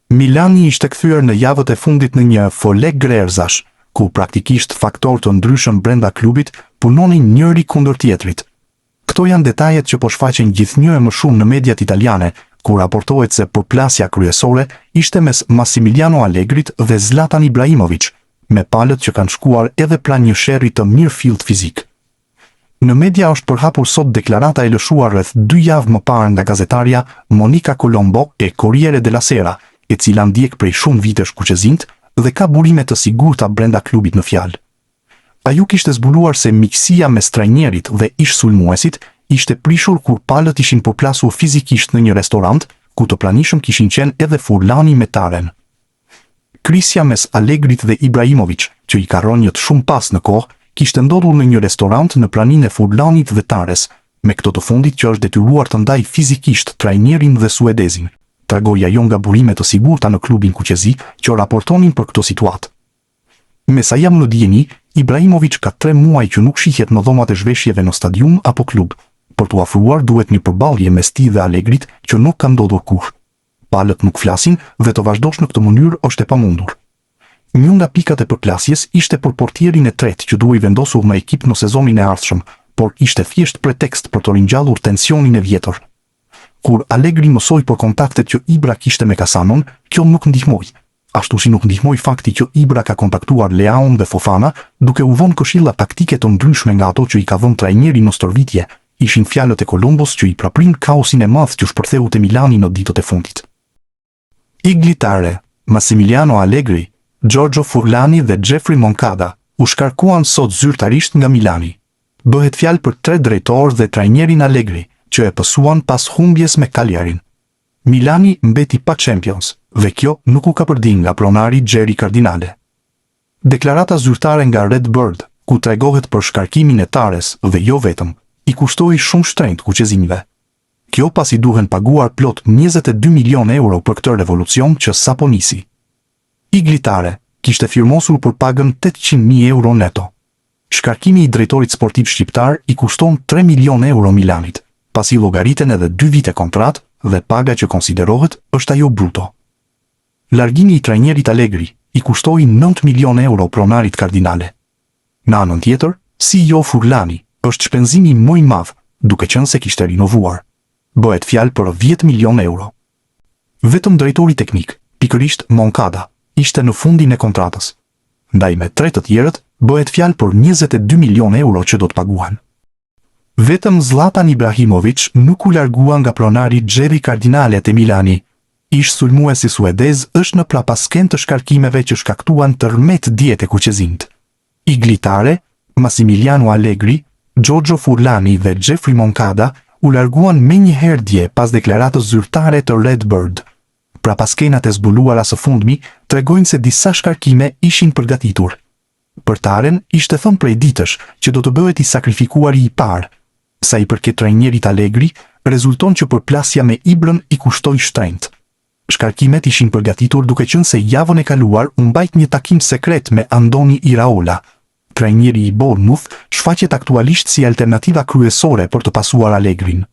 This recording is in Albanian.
Milani ishte kthyer në javët e fundit në një fole grerzash, ku praktikisht faktorë të ndryshëm brenda klubit punonin njëri kundër tjetrit. Këto janë detajet që po shfaqen gjithnjë e më shumë në mediat italiane, ku raportohet se përplasja kryesore ishte mes Massimiliano Allegrit dhe Zlatan Ibrahimović, me palët që kanë shkuar edhe pranë një sherri të mirë fillt fizik. Në media është përhapur sot deklarata e lëshuar rreth 2 javë më parë nga gazetarja Monica Colombo e Corriere della Sera, e cila ndjek prej shumë vitesh kuqezint dhe ka burime të sigurta brenda klubit në fjalë. Ajo kishte zbuluar se miqësia mes trajnerit dhe ish sulmuesit ishte prishur kur palët ishin përplasur fizikisht në një restorant, ku të pranishëm kishin qenë edhe Furlani me Taren. Krisja mes Allegrit dhe Ibrahimović, që i ka rënjët shumë pas në kohë, kishte ndodhur në një restorant në praninë e Furlanit dhe Tares, me këto të fundit që është detyruar të ndaj fizikisht trajnerin dhe suedezin. Tregoi ajo nga burime të sigurta në klubin kuqezi që raportonin për këto situatë. Me sa jam në dijeni, Ibrahimović ka 3 muaj që nuk shihet në dhomat e zhveshjeve në stadium apo klub. Për t'u afruar duhet një përballje mes tij dhe Allegrit që nuk ka ndodhur kurrë. Palët nuk flasin dhe të vazhdosh në këtë mënyrë është e pamundur. Një nga pikat e përplasjes ishte për portierin e tretë që duhej vendosur në ekip në sezonin e ardhshëm, por ishte thjesht pretekst për të ringjallur tensionin e vjetër. Kur Allegri mësoi për kontaktet që Ibra kishte me Casanon, kjo nuk ndihmoi. Ashtu si nuk ndihmoi fakti që Ibra ka kontaktuar Leaon dhe Fofana, duke u vënë këshilla taktike të ndryshme nga ato që i ka vënë trajneri në stërvitje, ishin fjalët e Colombos që i praprin kaosin e madh që shpërtheu te Milani në ditët e fundit. Iglitare, Massimiliano Allegri, Giorgio Furlani dhe Jeffrey Moncada u shkarkuan sot zyrtarisht nga Milani. Bëhet fjalë për 3 drejtorë dhe trajnerin Allegri, që e pësuan pas humbjes me Cagliarin. Milani mbeti pa Champions, dhe kjo nuk u ka përdin nga pronari Gjeri Kardinale. Deklarata zyrtare nga Red Bird, ku tregohet për shkarkimin e Tares dhe jo vetëm, i kushtoi shumë shtrenjtë kuqezinjve. Kjo pasi duhen paguar plot 22 milion euro për këtë revolucion që sapo nisi. Iglitare kishte firmosur për pagën 800.000 euro neto. Shkarkimi i drejtorit sportiv shqiptar i kushton 3 milion euro Milanit, pasi llogariten edhe 2 vite kontrat dhe paga që konsiderohet është ajo bruto. Largimi i trajnerit Allegri i kushtoi 9 milion euro pronarit Kardinale. Në anën tjetër, CEO Furlani është shpenzimi më i madh, duke qenë se kishte rinovuar. Bëhet fjalë për 10 milion euro. Vetëm drejtori teknik, pikërisht Moncada, ishte në fundin e kontratës. Ndaj me 3 të tjerët, bëhet fjalë për 22 milion euro që do të paguhen. Vetëm Zlatan Ibrahimović nuk u largua nga pronari Gjeri Kardinale te Milani. Ish sulmuesi suedez është në prapasken të shkarkimeve që shkaktuan tërmet dietë e kuqezint. Iglitare, Massimiliano Allegri, Giorgio Furlani dhe Jeffrey Moncada u larguan me një herë dje pas deklaratës zyrtare të Red Bird. Prapaskenat e zbuluara së fundmi tregojnë se disa shkarkime ishin përgatitur. Për Taren ishte thënë prej ditësh që do të bëhet i sakrifikuari i parë. Sa i përket trajnerit Allegri, rezulton që përplasja me Ibrën i kushtoi shtrenjtë. Shkarkimet ishin përgatitur duke qenë se javën e kaluar u mbajt një takim sekret me Andoni Iraola. Trajneri i Bournemouth shfaqet aktualisht si alternativa kryesore për të pasuar Allegrin.